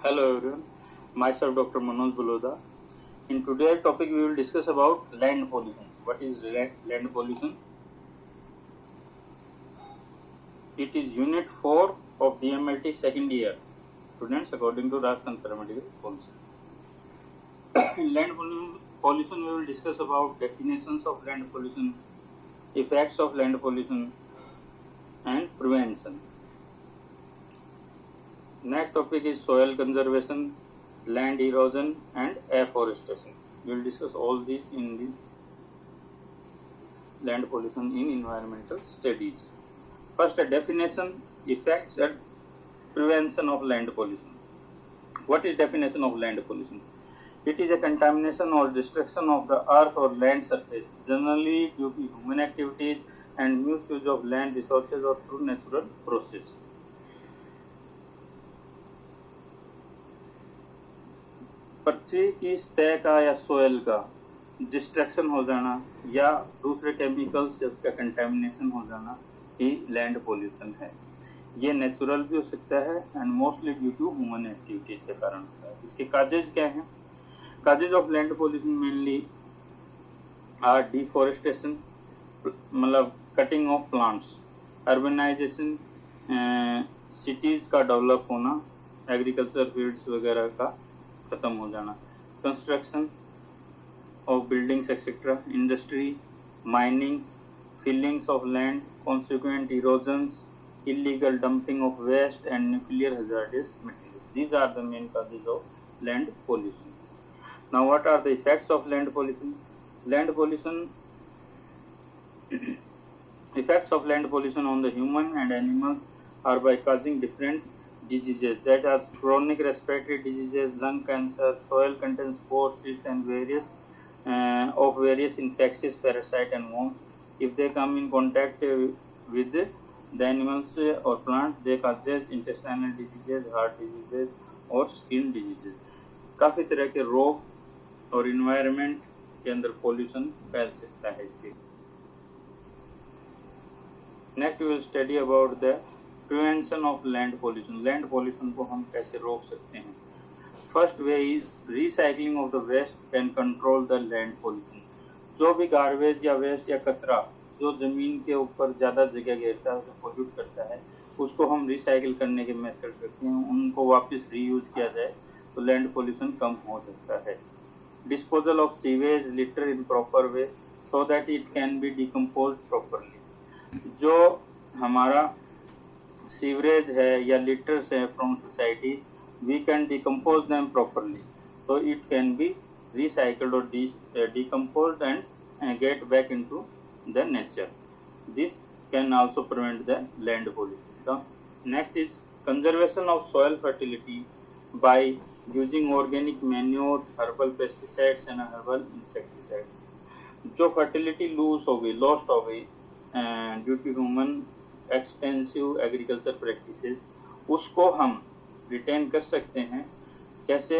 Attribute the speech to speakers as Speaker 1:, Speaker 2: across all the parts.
Speaker 1: Hello everyone, myself Dr. Manoj Buloda. In today's topic we will discuss about land pollution. What is land pollution? It is unit 4 of DMLT second year students according to Rajasthan Paramedical Policy. In land pollution we will discuss about definitions of land pollution, effects of land pollution and prevention. Next topic is soil conservation, land erosion and afforestation. We will discuss all these in the land pollution in environmental studies. First, a definition, effects and prevention of land pollution. What is definition of land pollution? It is a contamination or destruction of the earth or land surface, generally due to human activities and misuse of land resources or through natural process. पृथ्वी की सतह का या soil का destruction हो जाना या दूसरे chemicals से उसका कंटेमिनेशन हो जाना ही लैंड पोल्यूशन है। ये नेचुरल भी हो सकता है and mostly due to human activities के कारण होता है। इसके काजेज क्या हैं? Causes of land pollution mainly are deforestation, मतलब cutting of plants, urbanisation, cities का डेवलप होना, एग्रीकल्चर फील्ड्स वगैरह का खत्म हो जाना, construction of buildings etcetera, industry, minings, fillings of land, consequent erosions, illegal dumping of waste and nuclear hazardous materials. These are the main causes of land pollution. Now what are the effects of land pollution? Land pollution effects of land pollution on the human and animals are by causing different diseases, that are chronic respiratory diseases, lung cancer, soil contains spores, cysts and various infectious parasite and worms. If they come in contact with the animals or plants, they causes intestinal diseases, heart diseases और skin diseases. काफी तरह के रोग और environment के अंदर pollution फैल सकता है इसके। Next we will study about the prevention of land pollution. Land pollution को हम कैसे रोक सकते हैं? First way is recycling of the waste can control the land pollution. जो भी गार्बेज या वेस्ट या कचरा जो जमीन के ऊपर ज्यादा जगह घेरता है, उसे पोल्यूट करता है, उसको हम रिसाइकिल करने के मेथड करते हैं, उनको वापस रीयूज किया जाए तो लैंड पोल्यूशन कम हो सकता है। Disposal of sewage litter in proper way so that it can be decompose properly. जो हमारा सीवरेज है या लिटर्स है from society, we can decompose them properly so it can be recycled or decomposed and get back into the nature. This can also prevent the land pollution. The next is conservation of soil fertility by using organic manures, herbal pesticides and herbal insecticides. जो fertility lost हो गई due to human extensive agriculture practices, उसको हम retain कर सकते हैं। कैसे?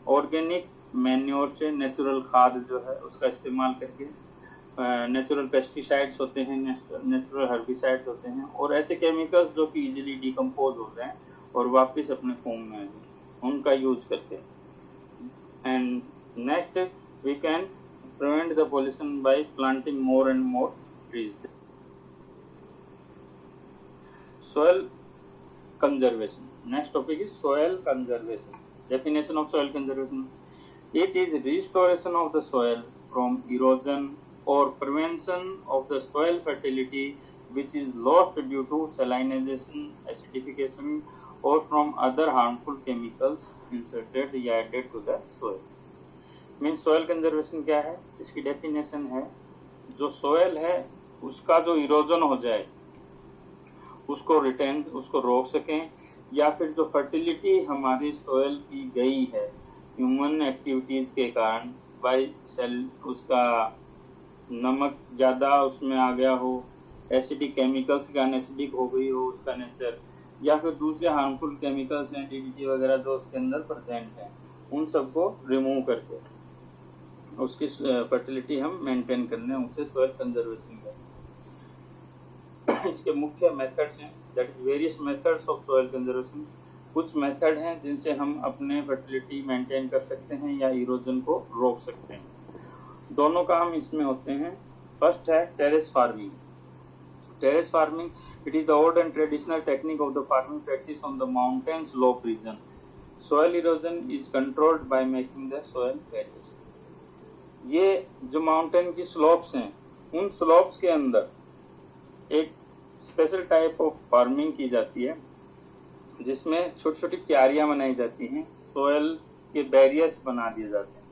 Speaker 1: Organic manure से, नेचुरल खाद जो है उसका इस्तेमाल करके, नेचुरल पेस्टिसाइड्स होते हैं, नेचुरल हर्बिसाइड्स होते हैं और ऐसे केमिकल्स जो कि इजीली डिकम्पोज हो जाएं और वापस अपने फॉर्म में आ जाएं, उनका यूज करते हैं। And next we can prevent the pollution by planting more and more trees. Soil conservation. Next topic is soil conservation. Definition of soil conservation. It is restoration of the soil from erosion or prevention of the soil fertility which is lost due to salinization, acidification or from other harmful chemicals inserted या added to the soil. Means soil conservation क्या है? इसकी definition है जो soil है उसका जो erosion हो जाए उसको retain, उसको रोक सकें, या फिर जो फर्टिलिटी हमारी सोयल की गई है ह्यूमन एक्टिविटीज के कारण, बाय सेल उसका नमक ज्यादा उसमें आ गया हो, एसिडिक केमिकल्स के कारण एसिडिक हो गई हो उसका नेचर, या फिर दूसरे हार्मफुल केमिकल्स हैं डीडीटी वगैरह जो उसके अंदर प्रेजेंट हैं, उन सबको रिमूव करके उसकी फर्टिलिटी हम मेंटेन कर लें, उनसे सोयल कंजर्वेशन करें। इसके मुख्य मेथड्स हैं, that is various methods of soil conservation. कुछ मेथड हैं जिनसे हम अपने फर्टिलिटी मेंटेन कर सकते हैं या इरोजन को रोक सकते हैं। दोनों काम इसमें होते हैं। फर्स्ट है terrace farming. Terrace farming, it is the old and traditional technique of the farming practice on the mountain slope region. Soil erosion is controlled by making the soil barriers. ये जो माउंटेन की slopes हैं, उन slopes के अंदर एक special type of farming की जाती है जिसमें छोटी छोटी क्यारियां बनाई जाती हैं, सोयल के बैरियर्स बना दिए जाते हैं।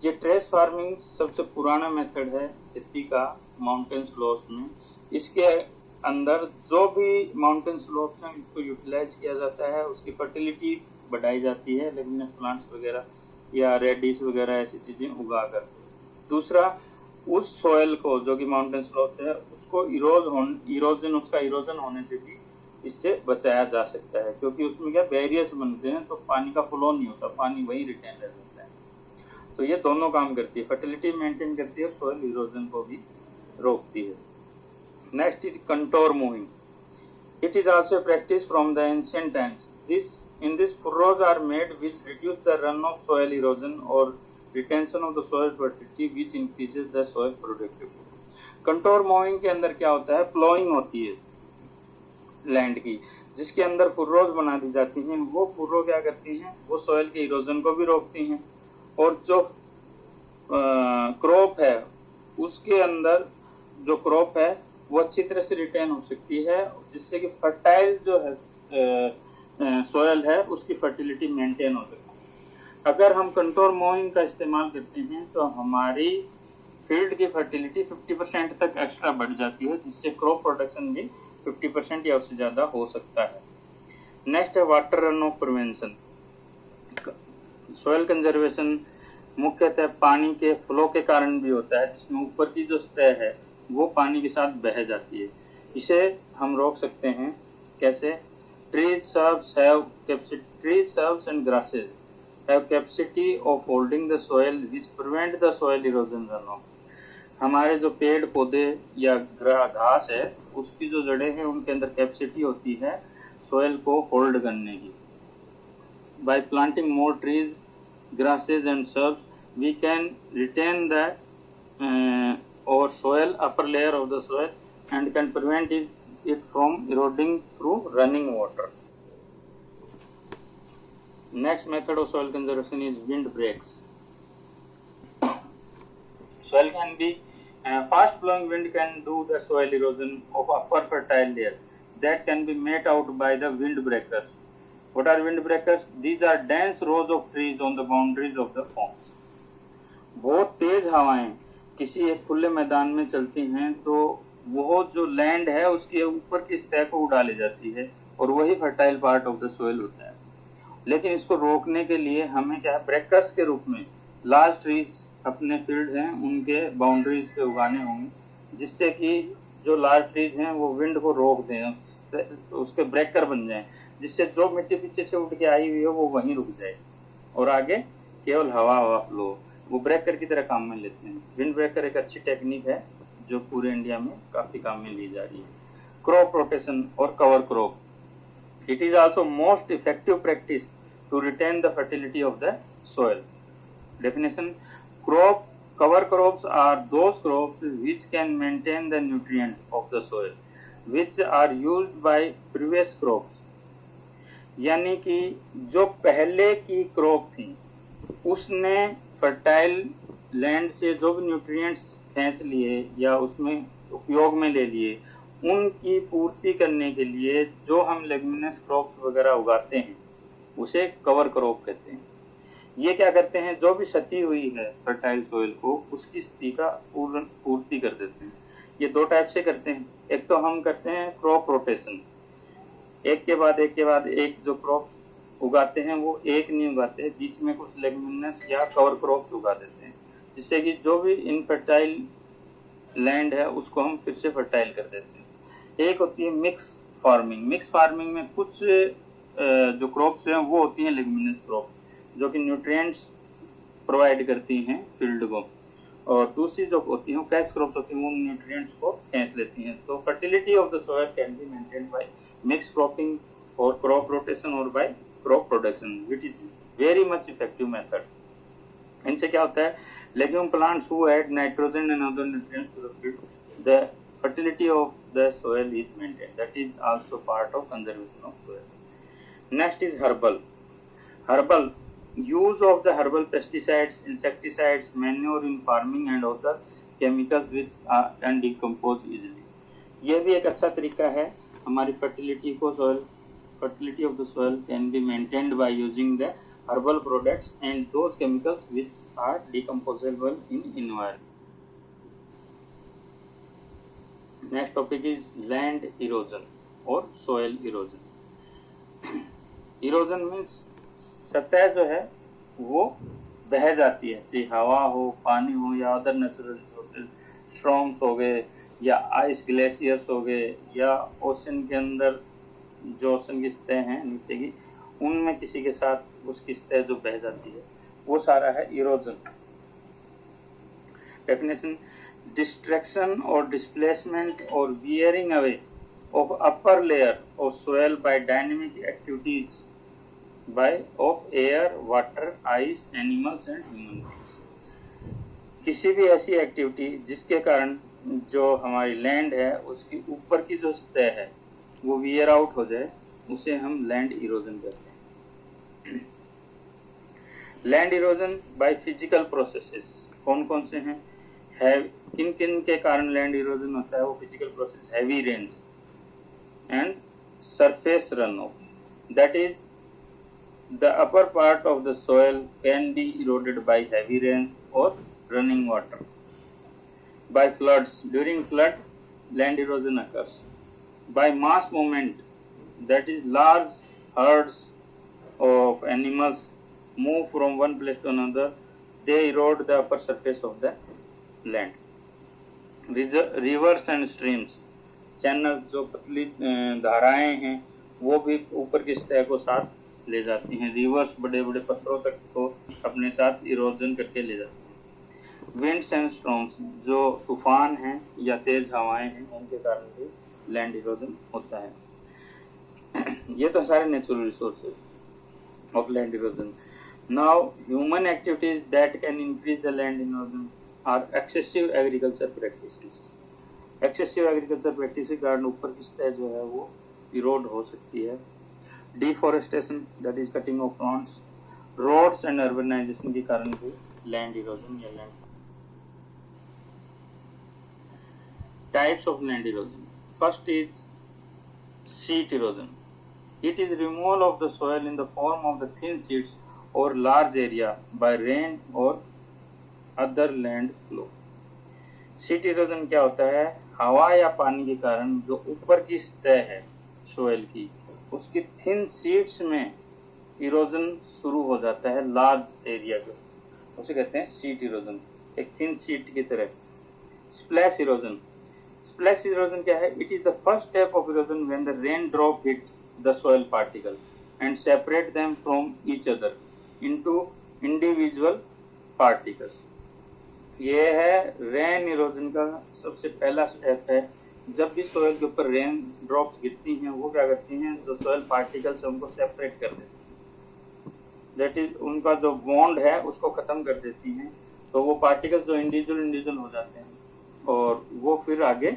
Speaker 1: ये टेरेस फार्मिंग सबसे पुराना मेथड है खेती का माउंटेन स्लोप्स में। इसके अंदर जो भी माउंटेन स्लोप्स हैं इसको यूटिलाइज किया जाता है, उसकी फर्टिलिटी बढ़ाई जाती है लेग्यूमिनस प्लांट्स वगैरह या रेडिस वगैरह ऐसी चीजें उगाकर। दूसरा, उस सॉइल को जो कि माउंटेन स्लोप है उसको इरोजन होने से भी इससे बचाया जा सकता है, क्योंकि उसमें क्या बैरियर्स बनते हैं तो पानी का फ्लो नहीं होता, पानी वही रिटेन रह जाता है। तो ये दोनों काम करती है, फर्टिलिटी मेंटेन करती है और सॉइल इरोजन को भी रोकती है। Next is contour moving. It is also practice from the ancient times. In this furrows are made which reduce the run of soil erosion or retention of the soil fertility, which increases the soil productivity. Contour mowing के अंदर क्या होता है, ploughing होती है land की, जिसके अंदर फुर्रोज बना दी जाती हैं। वो फुर्रो क्या करती हैं, वो सॉइल के इरोजन को भी रोकती हैं और जो क्रॉप है उसके अंदर जो क्रॉप है वो अच्छी तरह से रिटेन हो सकती है, जिससे कि फर्टाइल जो है सोयल है उसकी फर्टिलिटी मेंटेन हो सकती है। अगर हम कंटोर मोविंग का इस्तेमाल करते हैं तो हमारी फील्ड की फर्टिलिटी 50% तक एक्स्ट्रा बढ़ जाती है, जिससे क्रॉप प्रोडक्शन भी 50% या उससे ज्यादा हो सकता है। नेक्स्ट है water run of prevention. Soil conservation मुख्यतः पानी के फ्लो के कारण भी होता है, जिसमें ऊपर की जो सतह है वो पानी के साथ बह जाती है। इसे हम रोक सकते हैं कैसे? Trees, shrubs and grasses have capacity of holding the soil which prevent the soil erosion runoff. हमारे जो पेड़ पौधे या घास है उसकी जो जड़ें हैं उनके अंदर कैपेसिटी होती है सोयल को होल्ड करने की। By planting more trees, grasses and shrubs, we can retain the our soil, upper layer of the soil, and can prevent it from eroding through running water. Next method of soil conservation is wind breaks. Soil can be fast blowing wind can do the soil erosion of upper fertile layer that can be made out by the wind breakers. What are wind breakers? These are dense rows of trees on the boundaries of the farms. बहुत तेज हवाएं किसी एक खुले मैदान में चलती हैं तो वो जो लैंड है उसके ऊपर की सतह को उड़ा ले जाती है और वही fertile part of the soil होता है। लेकिन इसको रोकने के लिए हमें क्या है, ब्रेकर्स के रूप में लार्ज ट्रीज अपने फील्ड हैं उनके बाउंड्रीज पे उगाने होंगे, जिससे कि जो लार्ज ट्रीज हैं वो विंड को रोक दें, उसके ब्रेकर बन जाएं, जिससे जो मिट्टी पीछे से उठ के आई हुई है वो वहीं रुक जाए और आगे केवल हवा फ्लो, वो ब्रेकर की तरह काम में लेते हैं। विंड ब्रेकर एक अच्छी टेक्निक है जो पूरे इंडिया में काफी काम में ली जा रही है। क्रॉप रोटेशन और cover crop, it is also most effective practice to retain the fertility of the soil. Definition: cover crops are those crops which can maintain the nutrients of the soil which are used by previous crops. यानी कि जो पहले की crop थी उसने fertile land से जो भी न्यूट्रिएंट्स खींच लिए या उसमें उपयोग में ले लिए, उनकी पूर्ति करने के लिए जो हम लेग्यूमिनस क्रॉप्स वगैरह उगाते हैं उसे कवर क्रॉप कहते हैं। ये क्या करते हैं, जो भी क्षति हुई है फर्टाइल सोइल को उसकी स्थिति का पूर्ति कर देते हैं। ये दो टाइप से करते हैं। एक तो हम करते हैं क्रॉप रोटेशन, एक के बाद एक जो क्रॉप उगाते हैं वो एक नहीं उगाते, बीच में कुछ लेग्यूमिनस या कवर क्रॉप्स उगा देते हैं, जिससे कि जो भी इनफर्टाइल लैंड है उसको हम फिर से फर्टाइल कर देते हैं। एक होती है मिक्स फार्मिंग। मिक्स फार्मिंग में कुछ जो क्रॉप्स हैं वो होती हैं लेग्यूमिनस क्रॉप जो कि न्यूट्रिएंट्स प्रोवाइड करती हैं फील्ड को, और दूसरी जो होती है कैश क्रॉप्स होती हैं वो न्यूट्रिएंट्स को खींच लेती हैं। तो fertility of the soil can be maintained by mix cropping और क्रॉप रोटेशन और by crop production which is very much effective method. इनसे क्या होता है, legume plants who add nitrogen and other nutrients to the field, the fertility of the soil is maintained. That is also part of conservation of soil. Next is herbal. Herbal use of the herbal pesticides, insecticides, manure in farming and other chemicals which can decompose easily. ये भी एक अच्छा तरीका है हमारी fertility को soil, fertility of the soil can be maintained by using the herbal products and those chemicals which are decomposable in environment. Next topic is land erosion और soil erosion. Erosion means सतह जो है वो बह जाती है, चाहे हवा हो, पानी हो या अदर नेचुरल रिसोर्सेज, स्ट्रॉम्स हो गए या आइस ग्लेशियर्स हो गए या ओशन के अंदर जो ओशन की सतह है नीचे की, उनमें किसी के साथ उसकी सतह जो बह जाती है वो सारा है erosion. Definition, distraction or displacement or wearing away of upper layer of soil by dynamic activities of air, water, ice, animals and human beings। किसी भी ऐसी एक्टिविटी जिसके कारण जो हमारी लैंड है उसकी ऊपर की जो सतह है वो वियर आउट हो जाए, उसे हम लैंड इरोजन कहते हैं। Land erosion by physical processes कौन कौन से हैं, किन किन के कारण लैंड इरोजन होता है, वो physical process, heavy rains and surface run off, that is the upper part of the soil can be eroded by heavy rains और running water, by floods, during flood land erosion occurs, by mass movement, that is large herds of animals move from one place to another, they erode the upper surface of the land. Rivers and streams, channel जो पतली धाराएं हैं वो भी ऊपर की सतह को साथ ले जाती हैं, रिवर्स बड़े बड़े पत्थरों तक को अपने साथ इरोजन करके ले जाती हैं। विंड्स एंड स्टॉर्म्स, जो तूफान हैं या तेज हवाएं हैं उनके कारण भी लैंड इरोजन होता है। ये तो सारे natural resources of land erosion. Now human activities that can increase the land erosion are excessive agriculture practices। excessive agriculture practices के कारण ऊपर की सतह जो है वो इरोड हो सकती है। deforestation, that is cutting of plants, roads and urbanization के कारण भी लैंड इरोजन या land. Types of land erosion, first is sheet erosion। it is removal of the soil in the form of the thin sheets or large area by rain or other land flow. Sheet erosion क्या होता है, हवा या पानी के कारण जो ऊपर की सतह है सोयल की उसकी थिन शीट्स में इरोजन शुरू हो जाता है, लार्ज एरिया जो, उसे कहते हैं शीट इरोजन, एक थिन शीट की तरह। स्प्लैश इरोजन, स्प्लैश इरोजन क्या है, it is the first step of erosion when the rain drop hit the soil particle and separate them from each other into individual particles. ये है rain erosion का सबसे पहला step है। जब भी सोयल के ऊपर रेन ड्रॉप्स गिरती हैं वो क्या करती हैं, जो सोयल पार्टिकल्स है उनको सेपरेट कर देती हैं, दैट इज उनका जो बॉन्ड है उसको खत्म कर देती हैं, तो वो पार्टिकल्स जो इंडिविजुअल हो जाते हैं और वो फिर आगे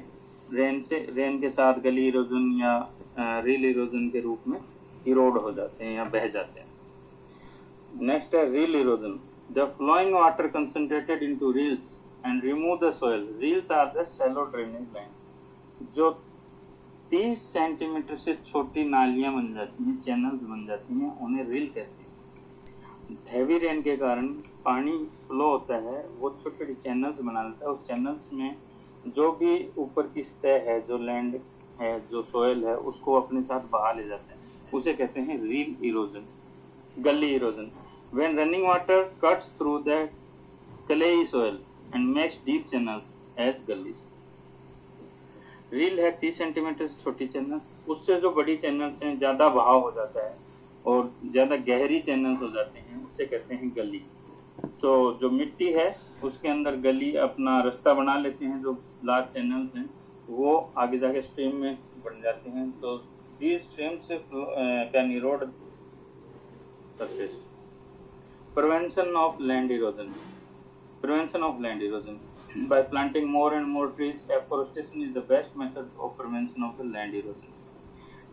Speaker 1: रेन के साथ गली इरोजन या रील इरोजन के रूप में इरोड हो जाते हैं या बह जाते हैं। नेक्स्ट है reel erosion. The flowing water concentrated into reels and remove the soil. Reels are the shallow drainage lines. जो 30 सेंटीमीटर से छोटी नालियां बन जाती हैं, चैनल्स बन जाती हैं, उन्हें रील कहते हैं। हैवी रेन के कारण पानी फ्लो होता है, वो छोटी छोटी चैनल्स बना लेता है, उस चैनल्स में जो भी ऊपर की सतह है, जो लैंड है, जो सोयल है, उसको अपने साथ बहा ले जाते हैं, उसे कहते हैं रील इरोजन। गली erosion, when running water cuts through the clayey soil and makes deep channels as gullies। Reel है 30 सेंटीमीटर से छोटी चैनल्स, उससे जो बड़ी चैनल्स हैं ज्यादा बहाव हो जाता है और ज्यादा गहरी चैनल्स हो जाते हैं, उसे कहते हैं गली। तो जो मिट्टी है उसके अंदर गली अपना रास्ता बना लेते हैं, जो लार्ज चैनल्स हैं वो आगे जाके स्ट्रीम में बन जाते हैं। तो these streams can erode surface. Prevention of land erosion. Prevention of land erosion. By planting more and more trees, afforestation is the best method of prevention of the land erosion.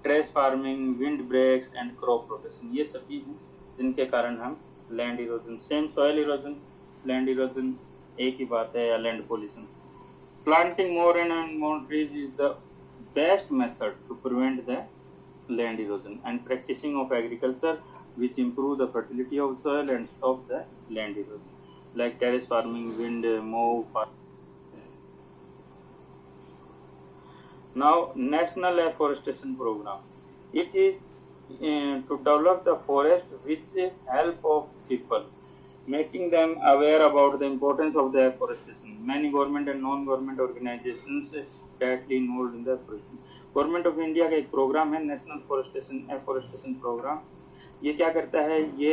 Speaker 1: Terrace farming, wind breaks and crop rotation, ये सभी हैं जिनके कारण हम land erosion, same soil erosion, land erosion एक ही बात है, या land pollution. Planting more and more trees is the best method to prevent the land erosion, and practicing of agriculture which improve the fertility of soil and stop the land erosion, like terrace farming, wind mow farming. Now, National Afforestation Program. It is to develop the forest with the help of people, making them aware about the importance of the afforestation. Many government and non-government organizations directly involved in the afforestation. Government of India का एक programme है, national afforestation programme. ये क्या करता है, ये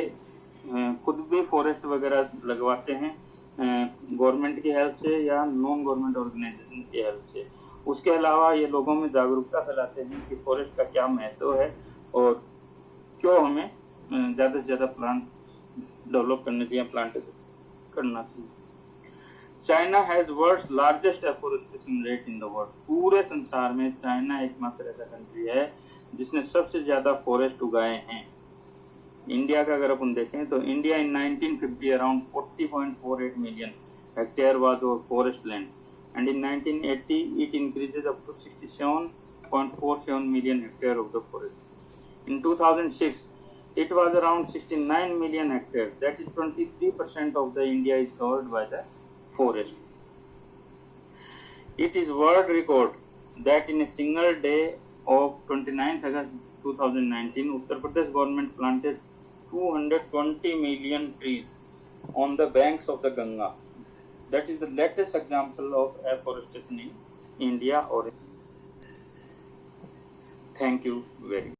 Speaker 1: खुद भी फॉरेस्ट वगैरह लगवाते हैं गवर्नमेंट की हेल्प से या नॉन गवर्नमेंट ऑर्गेनाइजेशन की हेल्प से. उसके अलावा ये लोगों में जागरूकता फैलाते हैं कि फॉरेस्ट का क्या महत्व है और क्यों हमें ज़्यादा से ज़्यादा प्लांट डेवलप करने चाहिए, प्लांटेशन करना चाहिए. China has world's largest afforestation rate in the world. पूरे संसार में चाइना एकमात्र ऐसा कंट्री है जिसने सबसे ज्यादा फॉरेस्ट उगाए हैं. इंडिया का अगर अपन देखें तो India in 1950 around 40.48 million hectare was over forest land, and in 1980 it increases up to 67.47 million hectare of the forest. In 2006 it was around 69 million hectares. That is 23% of the India is covered by the forest. It is world record that in a single day of 29th August 2019, Uttar Pradesh government planted 220 million trees on the banks of the Ganga. That is the latest example of afforestation in India. Or thank you very much.